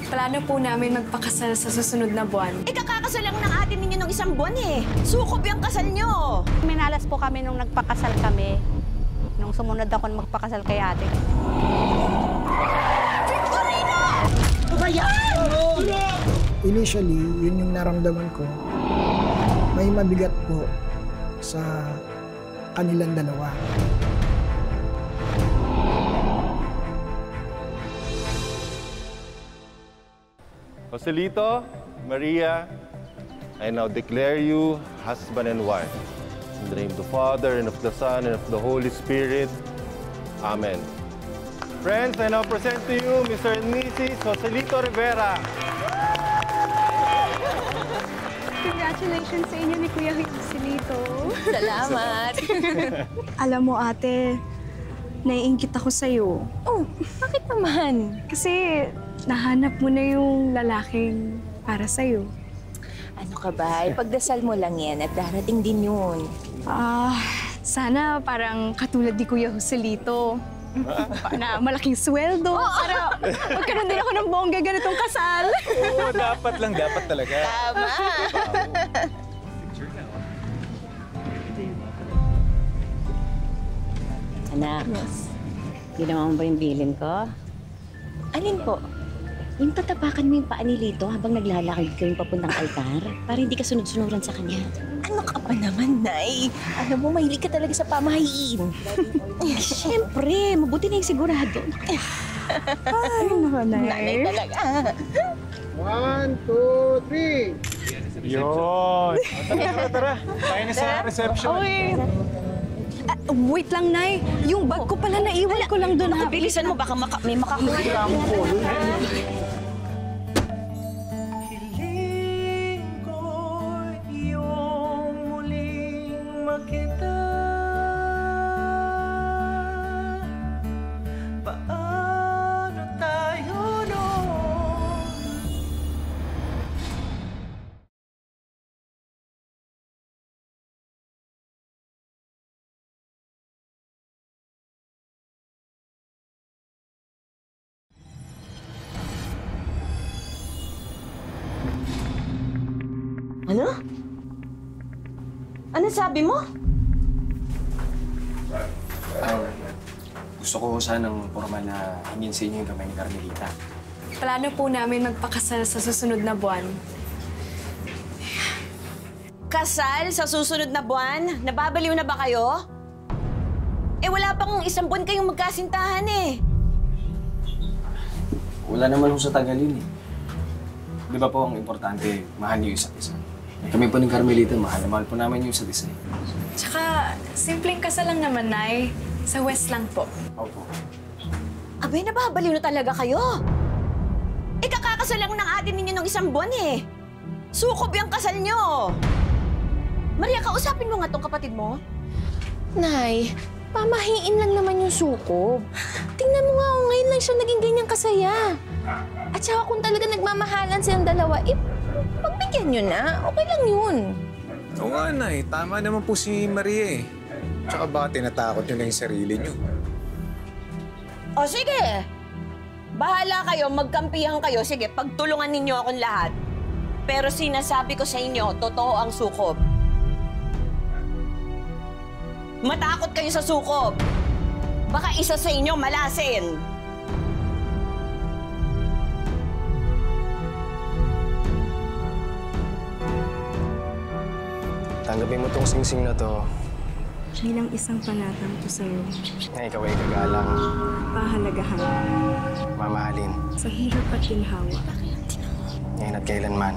Plano po namin magpakasal sa susunod na buwan. Eh, kakakasal lang ng ate ninyo ng isang buwan eh. Sukob yung kasal nyo. Minalas po kami nung nagpakasal kami. Nung sumunod ako magpakasal kay ate. Victorino! Ano ba yan? Initially, yun yung naramdaman ko. May mabigat po sa kanilang dalawa. Joselito, Maria, I now declare you husband and wife. In the name of the Father, and of the Son, and of the Holy Spirit. Amen. Friends, I now present to you Mr. and Mrs. Joselito Rivera. Congratulations sa inyo ni Kuya Joselito. Salamat. Alam mo, ate, naiinggit ako sa'yo. Oh, bakit naman? Kasi nahanap mo na yung lalaking para sa'yo. Ano ka ba? Ipagdasal mo lang yan at darating din yun. Sana parang katulad ni Kuya Joselito. Na malaking sweldo. Para magkaroon din ako ng bongga ganitong kasal. Oo, dapat lang. Dapat talaga. Tama. Anak, ginawa mo ba yung bilin ko? Alin po? Yung tatapakan mo yung paa ni Lito habang naglalakad kayong papuntang altar para hindi ka sunod-sunuran sa kanya. Ano ka ba naman, Nay? Alam mo, mahilig ka talaga sa pamahiin. Siyempre, mabuti na yung sigurado. Ay, nanay. Nanay talaga. 1, 2, 3. Yun. Tara. Tayo na sa reception. Uy! Wait lang, Nay. Yung bag ko pala naiwan ko lang doon. Bilisan mo, baka may makakuha. Ano? Ano sabi mo? Gusto ko sanang formal na hingin sa inyo yung kamay ni Carmelita. Plano po namin magpakasal sa susunod na buwan. Kasal sa susunod na buwan? Nababaliw na ba kayo? Eh, wala pang isang buwan kayong magkasintahan eh. Wala naman ho sa tagal yun eh. Di ba po ang importante, mahal niyo yung isa't isa. Kami po ni Carmelita, mahal na mahal po namin yung isa't isa. Tsaka, simpleng kasal lang naman, Nay. Sa West lang po. Opo. Abay, nababaliw na talaga kayo. Eh, kakakasal lang ng ate ninyo ng isang buwan eh. Sukob yung kasal nyo. Maria, kausapin mo nga tong kapatid mo. Nay, pamahiin lang naman yung sukob. Tingnan mo nga kung ngayon lang siya naging ganyang kasaya. At saka kung talaga nagmamahalan silang dalawa, pagbigyan nyo na. Okay lang yun. Oo nga, Nay. Tama naman po si Maria eh. Tsaka baka tinatakot nyo na yung sarili nyo. O sige. Bahala kayo, magkampihan kayo. Sige, pagtulungan ninyo akong lahat. Pero sinasabi ko sa inyo, totoo ang sukob. Matakot kayo sa sukob. Baka isa sa inyo malasin. Tanggapin mo tong singsing na to Bilang isang panatang ko sa'yo, na ikaw ay kagalang, pahalagahan, mamahalin, sa hirap at ginhawa, ngayon at kailanman.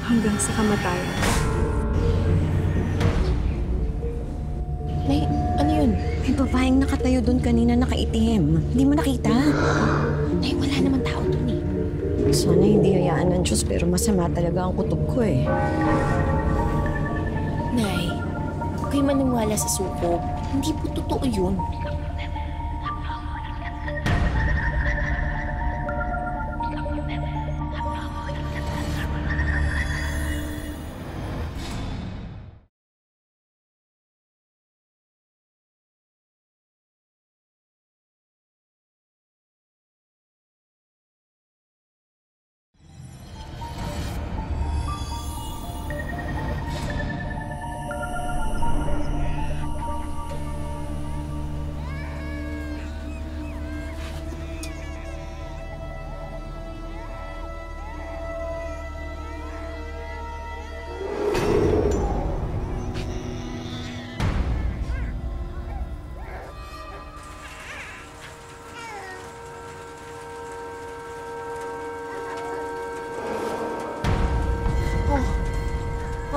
hanggang sa kamatayan. Nay, ano yun? May babaeng nakatayo doon kanina nakaitim. Hindi mo nakita? Nay, wala naman tao dun eh. Sana hindi hayaan ng Diyos pero masama talaga ang kutob ko eh. Nay, huwag kayo maniwala sa sukob. Hindi po totoo yun.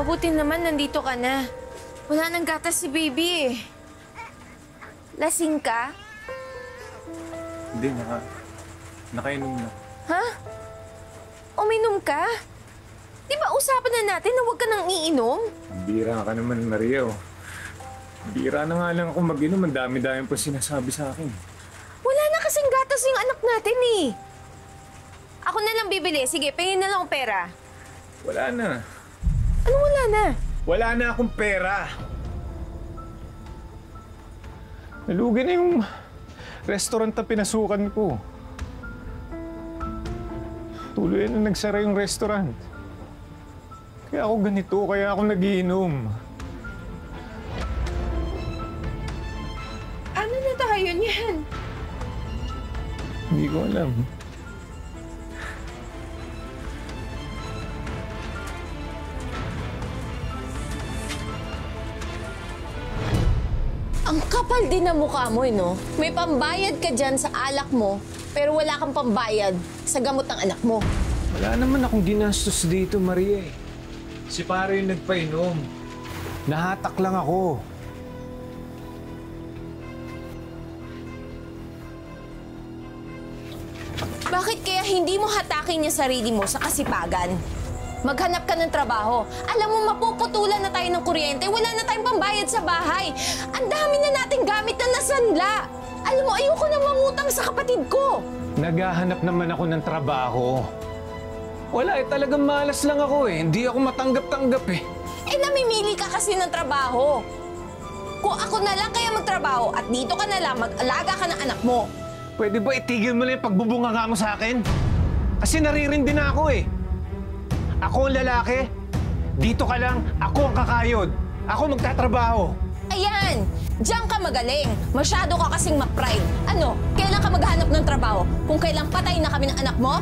Mabuti naman nandito ka na. Wala nang gatas si baby eh. Lasing ka? Hindi, nakainom na. Ha? Uminom ka? Di ba usapan na natin na huwag ka nang iinom? Bira ka naman, Maria. Oh. Bira na nga lang ako mag-inom. Ang dami-dami pa sinasabi sa akin. Wala na kasing gatas yung anak natin eh. Ako na lang bibili. Sige, pingin na lang ang pera. Wala na. Ano wala na? Wala na akong pera. Nalugi na yung restaurant na pinasukan ko. Tuloy na nagsara yung restaurant. Kaya ako ganito, kaya ako nagiinom. Ano na tayo niyan? Hindi ko alam. Ang kapal din ng mukha mo, no? May pambayad ka dyan sa alak mo, pero wala kang pambayad sa gamot ng anak mo. Wala naman akong ginastos dito, Maria. Si pare yung nagpainom. Nahatak lang ako. Bakit kaya hindi mo hatakin yung sarili mo sa kasipagan? Maghanap ka ng trabaho. Alam mo, mapuputulan na tayo ng kuryente. Wala na tayong pambayad sa bahay. Ang dami na nating gamit na nasanla. Alam mo, ayoko na mangutang sa kapatid ko. Naghahanap naman ako ng trabaho. Wala talagang malas lang ako Hindi ako matanggap-tanggap Namimili ka kasi ng trabaho. Kung ako na lang kaya magtrabaho at dito ka na lang, mag-alaga ka ng anak mo. Pwede ba itigil mo lang yung pagbubunganga mo sa akin? Kasi naririndi na ako Ako ang lalaki. Dito ka lang, ako ang kakayod. Ako magtatrabaho. Ayan! Diyan ka magaling. Masyado ka kasing ma-pride. Ano? Kailan ka maghanap ng trabaho? Kung kailan patay na kami ng anak mo?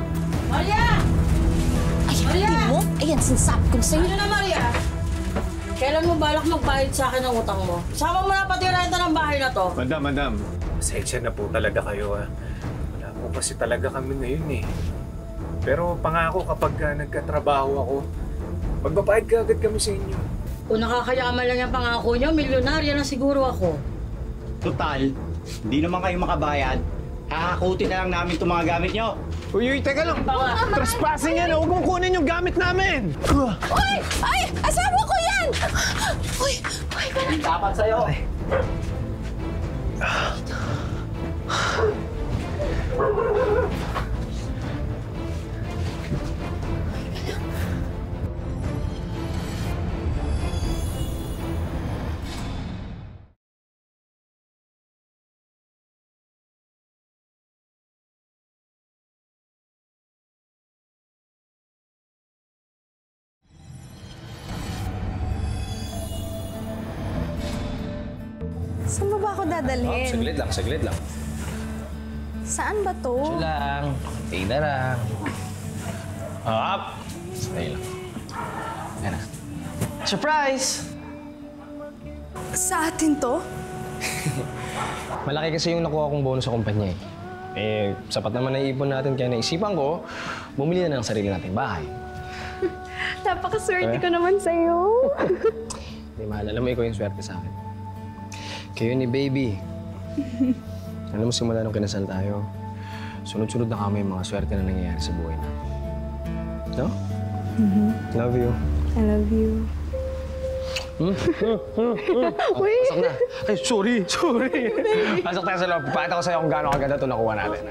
Maria! Ay, Maria! hindi mo? Ayan, sinasabi ko sa'yo. Ano na, Maria? Kailan mo balak magbayad sa akin ng utang mo? Sama mo na pati renta ng bahay na to. Madam. Pasensya na po talaga kayo Wala po kasi talaga kami ngayon Pero pangako kapag nagkatrabaho ako, magbabayad ka agad kami sa inyo. Kung nakakayaman lang yung pangako nyo, milyonarya na siguro ako. Total, hindi naman kayo makabayad. Hahakutin na lang namin itong mga gamit nyo. Uy, teka lang! Trespassing yan! Huwag mong kunin yung gamit namin! Uy! Ay! Asawa ko yan! Uy! Dapat sa'yo. Saan mo ba ako dadalhin? Saglit lang. Saan ba to? Ito lang. Tay na lang. Up! Stay lang. Ayan na. Surprise! Sa atin to? Malaki kasi yung nakuha kong bonus sa kumpanya sapat naman na iipon natin kaya naisipan ko, bumili na ng sarili nating bahay. Napakaswerte ko naman sa'yo. Hindi mahal. Alam mo, ikaw yung swerte sa akin. Kayo ni Baby. Alam mo, simula nung kinasal tayo, sunod-sunod na kami yung mga swerte na nangyayari sa buhay natin. No? Love you. I love you. Pasok na. Ay, sorry. Pasok tayo sa loob. Pakita ko sa'yo kung gaano kaganda ito nakuha natin.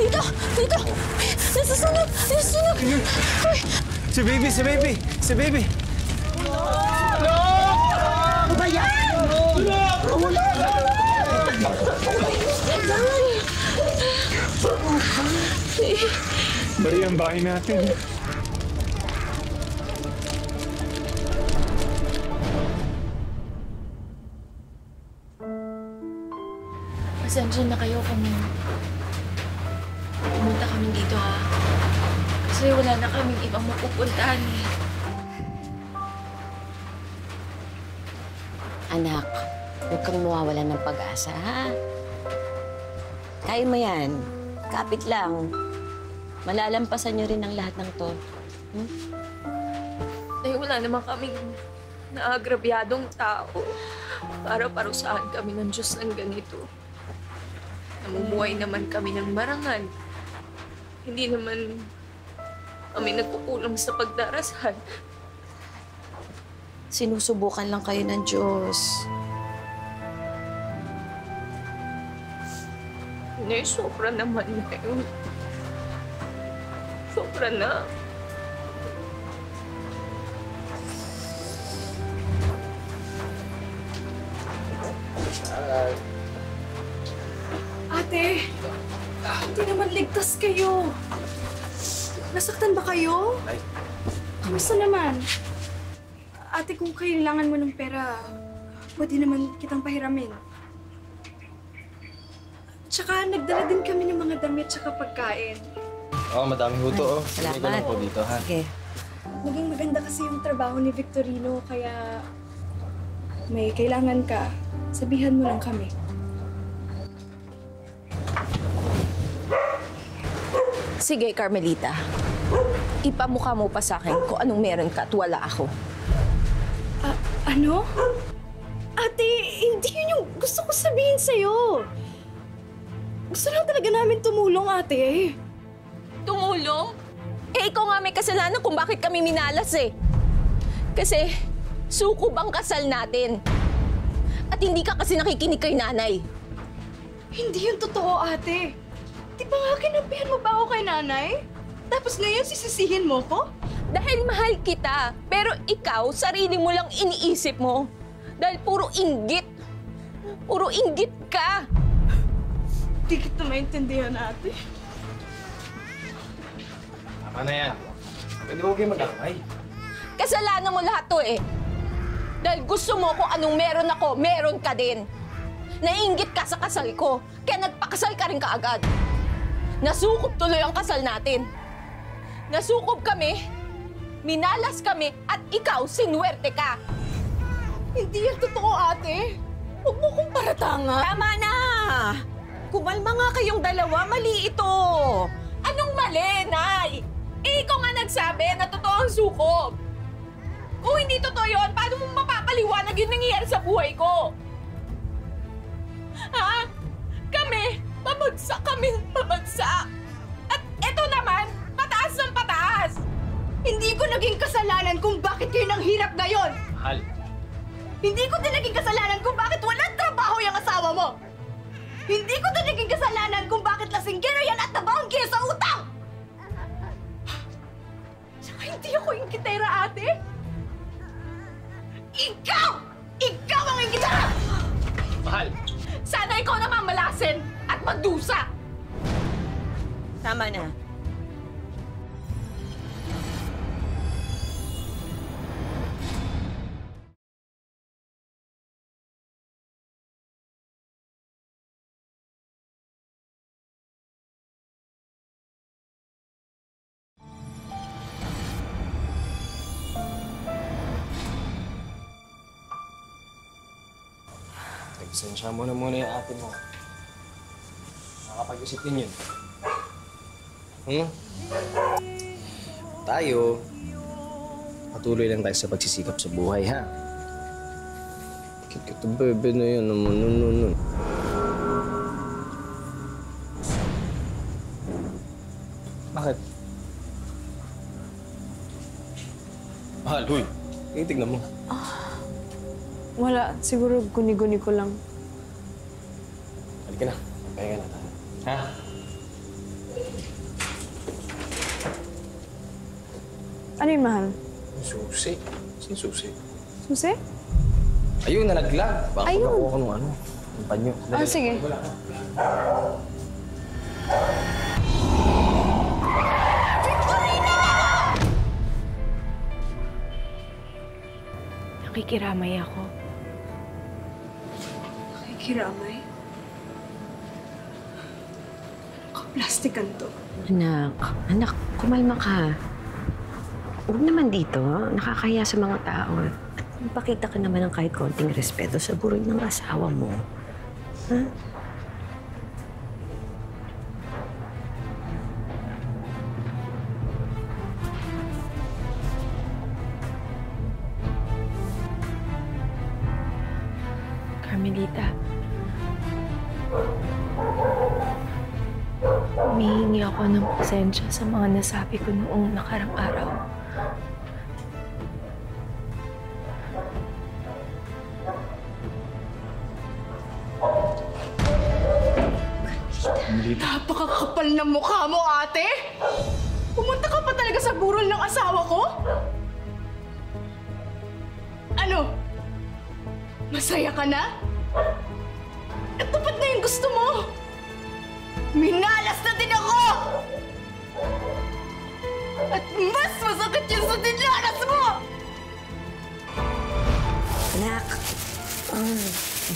Dito! Nasusunog! Uy! Si Baby! Ano ba yan? Maria, ang bahay natin. Pasensya na kayo kung pumunta kami dito, ha? Kasi wala na kaming ibang mapupuntahan, eh. Anak, huwag kang mawawalan ng pag-asa, ha? Kaya mo yan. Kapit lang. Malalampasan niyo rin ang lahat ng to. Eh, wala naman kaming naagrabyadong tao para parusahan kami ng Diyos ng ganito. Namumuhay naman kami ng marangal. Hindi naman kami nagkukulang sa pagdarasal. Sinusubukan lang kayo ng Diyos. Nay, sobra naman na yun. Sobra na. Ate, hindi naman ligtas kayo. Nasaktan ba kayo? Kamusta naman? Ate, kung kailangan mo ng pera, pwede naman kitang pahiramin. Tsaka nagdala din kami ng mga damit tsaka pagkain. Oo, madami huto, oh. Salamat. Sige ka lang po dito, ha? Sige. Naging maganda kasi yung trabaho ni Victorino, kaya may kailangan ka, sabihan mo lang kami. Sige, Carmelita. Ipamukha mo pa sa akin kung anong meron ka at wala ako. Ano? Ate, hindi yun yung gusto ko sabihin sa'yo. Gusto lang talaga namin tumulong, ate. Tumulong? Eh, ikaw nga may kasalanan kung bakit kami minalas, eh. Kasi sukob ang kasal natin. At hindi ka kasi nakikinig kay nanay. Hindi yun totoo, ate. Di ba nga kinampihan mo ba ako kay nanay? Tapos ngayon sisisihin mo ko? Dahil mahal kita, pero ikaw, sarili mo lang iniisip mo. Dahil puro inggit. Puro inggit ka. Di kita maintindihan, ate. Tama na yan. Pwede mo kayo mag-akay. Kasalanan mo lahat to, eh. Dahil gusto mo kung anong meron ako, meron ka din. Naiinggit ka sa kasal ko, kaya nagpakasal ka rin kaagad. Nasukob tuloy ang kasal natin. Nasukob kami, minalas kami, at ikaw, sinuwerte ka. Hindi yan totoo, ate. Huwag mo kong paratanga. Tama na! Kumalma nga kayong dalawa, mali ito. Anong mali, Nay? Eh, ikaw nga nagsabi na totoo ang sukob. Kung hindi totoo yun, paano mo mapapaliwanag yung nangyayari sa buhay ko? Ha? Kami, pabagsak. At eto naman, pataas ng pataas. Hindi ko naging kasalanan kung bakit kayo nang hirap ngayon. Mahal. Hindi ko din naging kasalanan kung bakit walang trabaho yung asawa mo. Hindi ko din naging kasalanan kung bakit lasinggero yan at nabanggi sa utang. Saka hindi ako ingkitera, ate. Ikaw! Ikaw ang ingkitera! Mahal. Sana ikaw naman malasin at magdusa. Tama na. Pasensya mo na muna yung ate mo. Nakakapag-isip din yun. Tayo, patuloy lang tayo sa pagsisikap sa buhay, ha? Kito bebe na yun naman, nun. Bakit? Mahal, huy. Tingnan mo. Wala. Siguro guni-guni ko lang. Halika na. Pahinga na tayo. Ha? Ano yung mahal? Susi. Sino susi? Susi? Ayun, nalaglag. Baka Ayun. nakuha ko ng ano. Ng panyo. Ah, sige. Nakikiramay ako. Nakikiramay? Plastikan to. Anak, kumalma ka. Huwag naman dito, nakakahiya sa mga tao. At magpakita ka naman ng kahit konting respeto sa burol ng asawa mo. Ha? Carmelita, humihingi ako ng pasensya sa mga nasabi ko noong nakarang araw. Napakakapal na mukha mo, ate! Pumunta ka pa talaga sa burol ng asawa ko? Ano? Masaya ka na? Natupad na yung gusto mo! Minalas na din ako! At mas masakit yun sa dinalas mo! Anak,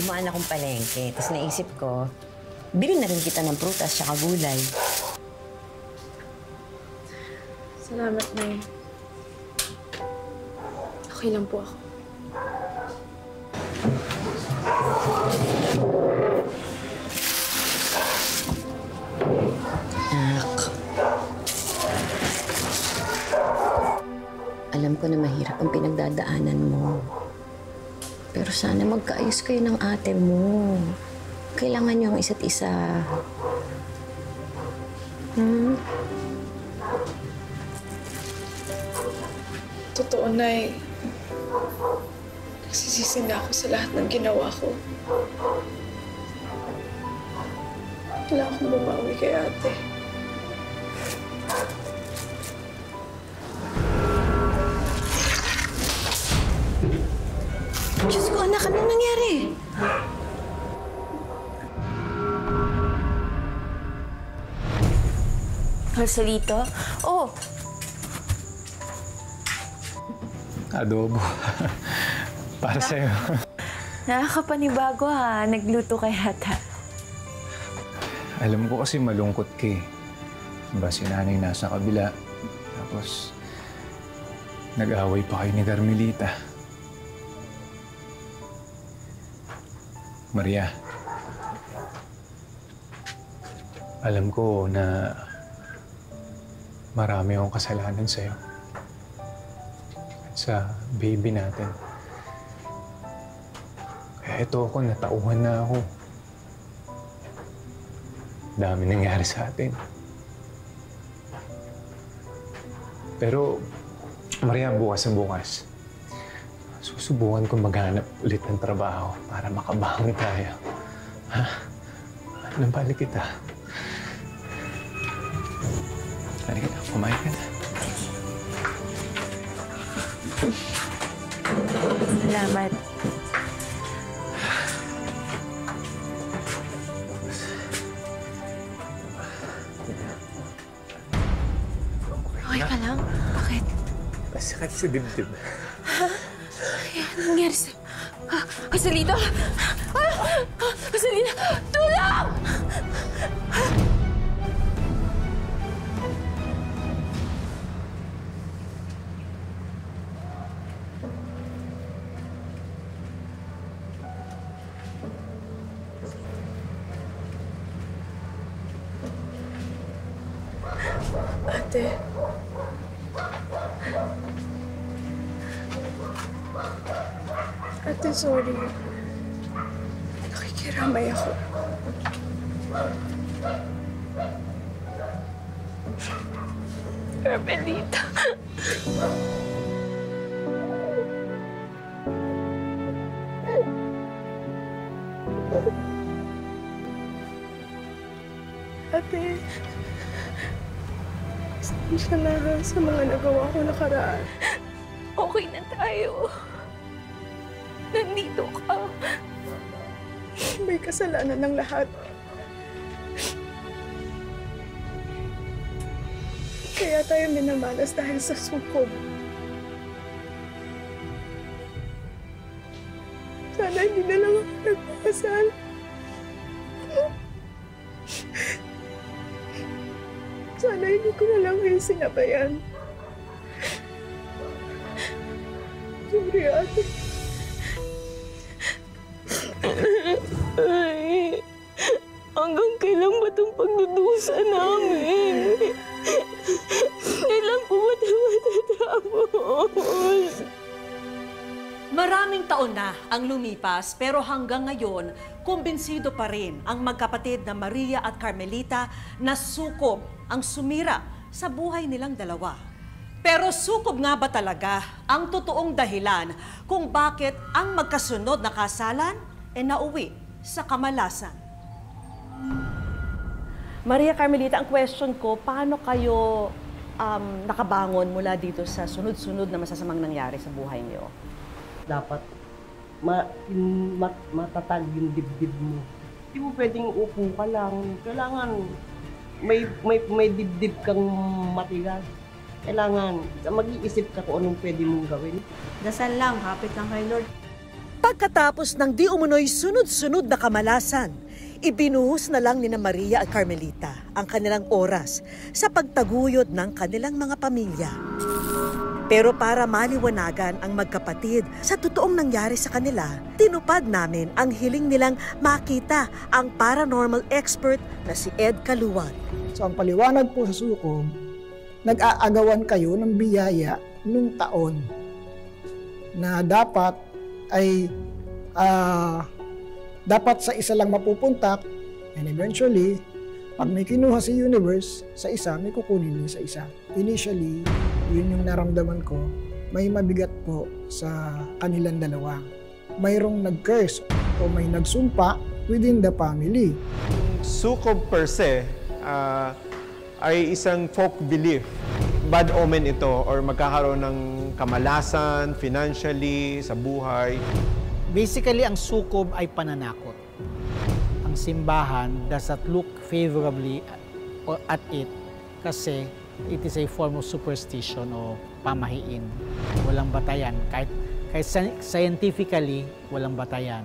dumaan akong palengke. Tapos naisip ko, bili na rin kita ng prutas at gulay. Salamat, Nay. Okay lang po ako. Anak, alam ko na mahirap ang pinagdadaanan mo. Pero sana magkaayos kayo ng ate mo. Kailangan niyo ang isa't isa. Totoo, Nay. Nagsisisi na ako sa lahat ng ginawa ko. Wala akong bumawi kay ate. Diyos ko, anak, anong nangyari? Marcelito? Oh! Adobo. Para sa'yo. Nakakapanibago ha. Nagluto ka yata. Alam ko kasi malungkot ka eh. Diba si nanay nasa kabila. Tapos, nag-away pa kayo ni Carmelita. Maria, alam ko na marami akong kasalanan sa'yo. At sa baby natin. Kaya ito ako, natauhan na ako. Dami nangyari sa atin. Pero, Maria, bukas na bukas, susubukan ko maghanap ulit ng trabaho para makabangon tayo. Ha? Nabalik kita. Halika na, kumain ka na. Salamat. Okay ka lang? Bakit? Masakit sa dibdib. Ano nangyari sa... Joselito! Joselito! Tulong! Ate. Ate, sorry. Nakikiramay ako. Carmelita. Ate. Pasensya na sa mga nagawa ko nakaraan. Okay na tayo. Nandito ka. May kasalanan ng lahat. Kaya tayo minamalas dahil sa sukob. Sana hindi na lang ako nagpapasal. Sana hindi ko na lang kayo sinabayan. Sorry, ate. Ay, hanggang kailan ba itong pagdudusa namin? Kailan po ba ito matatapos? Maraming taon na ang lumipas pero hanggang ngayon, kumbinsido pa rin ang magkapatid na Maria at Carmelita na sukob ang sumira sa buhay nilang dalawa. Pero sukob nga ba talaga ang totoong dahilan kung bakit ang magkasunod na kasalan nauwi sa kamalasan? Maria Carmelita, ang question ko, paano kayo nakabangon mula dito sa sunod-sunod na masasamang nangyari sa buhay niyo? Dapat matatag yung dibdib mo. Hindi mo pwedeng upo ka lang. Kailangan may dibdib kang matigas. Kailangan mag-iisip ka kung anong pwede mong gawin. Dasal lang, hapit lang kay Lord. Pagkatapos ng di umunoy sunod-sunod na kamalasan, ibinuhos na lang ni Maria at Carmelita ang kanilang oras sa pagtaguyod ng kanilang mga pamilya. Pero para maliwanagan ang magkapatid sa totoong nangyari sa kanila, tinupad namin ang hiling nilang makita ang paranormal expert na si Ed Caluwag. So ang paliwanag po sa sukob, nag-aagawan kayo ng biyaya nung taon na dapat ay dapat sa isa lang mapupuntak, and eventually pag may kinuha si universe sa isa, may kukunin niya sa isa. Initially, yun yung naramdaman ko, may mabigat po sa kanilang dalawa. Mayroong nag-curse o may nagsumpa within the family. Sukob per se ay isang folk belief. Bad omen ito or magkakaroon ng kamalasan, financially, sa buhay. Basically, ang sukob ay pananakot. Ang simbahan does not look favorably at it kasi it is a form of superstition o pamahiin. Walang batayan. Kahit scientifically, walang batayan.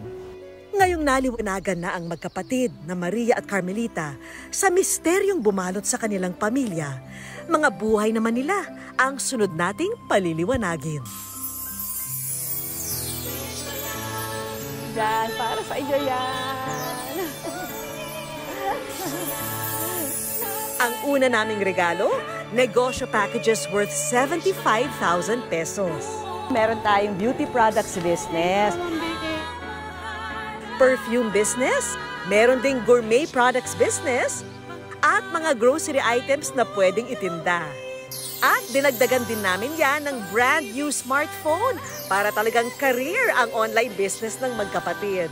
Ngayong naliwanagan na ang magkapatid na Maria at Carmelita sa misteryong bumalot sa kanilang pamilya, mga buhay naman nila ang sunod nating paliliwanagin. Yan, para sa iyo yan. Ang una naming regalo, negosyo packages worth 75,000 pesos. Meron tayong beauty products business. Perfume business, meron ding gourmet products business, at mga grocery items na pwedeng itinda. At dinagdagan din namin yan ng brand new smartphone para talagang career ang online business ng magkapatid.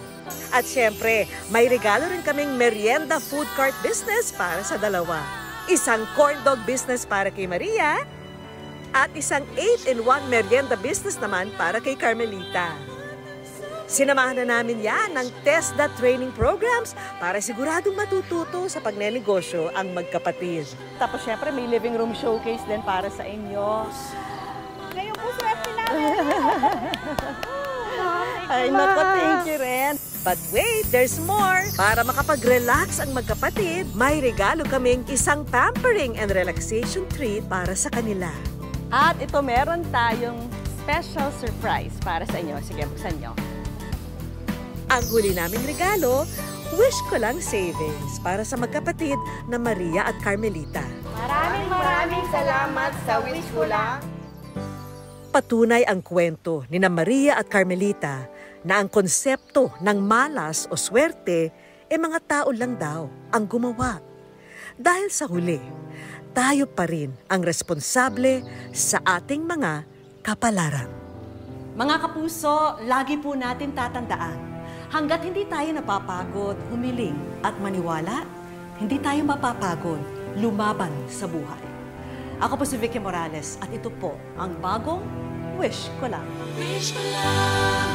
At syempre, may regalo rin kaming merienda food cart business para sa dalawa. Isang corn dog business para kay Maria at isang 8-in-1 merienda business naman para kay Carmelita. Sinamahan na namin yan ng TESDA training programs para siguradong matututo sa pagnenegosyo ang magkapatid. Tapos syempre may living room showcase din para sa inyo. Ngayon po, swerte namin. Ay, naku, thank you rin. But wait, there's more! Para makapag-relax ang magkapatid, may regalo kaming isang pampering and relaxation treat para sa kanila. At ito, meron tayong special surprise para sa inyo. Sige, buksan nyo. Ang huli naming regalo, wish ko lang savings para sa magkapatid na Maria at Carmelita. Maraming salamat sa wish ko lang. Patunay ang kwento ni Maria at Carmelita na ang konsepto ng malas o swerte mga tao lang daw ang gumawa. Dahil sa huli, tayo pa rin ang responsable sa ating mga kapalaran. Mga kapuso, lagi po natin tatandaan, hanggat hindi tayo napapagod, humiling at maniwala, hindi tayo mapapagod, lumaban sa buhay. Ako po si Vicky Morales at ito po ang bagong Wish Ko Lang. Wish ko lang,